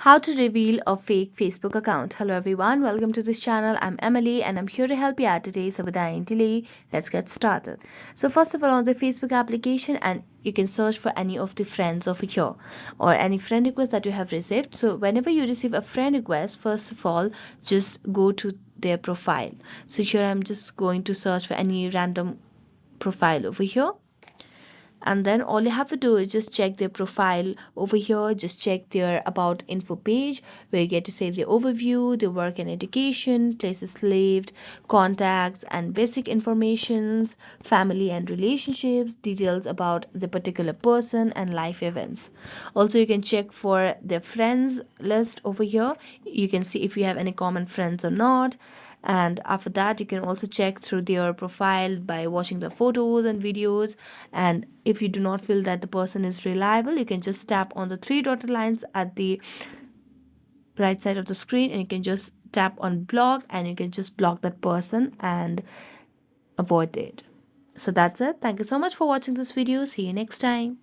How to reveal a fake Facebook account. Hello everyone, welcome to this channel. I'm Emily and I'm here to help you out today. So without any delay, let's get started. So first of all, on the Facebook application, and you can search for any of the friends over here or any friend request that you have received. So whenever you receive a friend request, first of all, just go to their profile. So here I'm just going to search for any random profile over here, and then all you have to do is just check their profile over here. Just check their about info page where you get to say the overview, their work and education, places lived, contacts and basic informations, family and relationships, details about the particular person and life events. Also, you can check for their friends list over here. You can see if you have any common friends or not, and after that you can also check through their profile by watching the photos and videos. And if you do not feel that the person is reliable, you can just tap on the three dotted lines at the right side of the screen and you can just tap on block and you can just block that person and avoid it. So that's it. Thank you so much for watching this video. See you next time.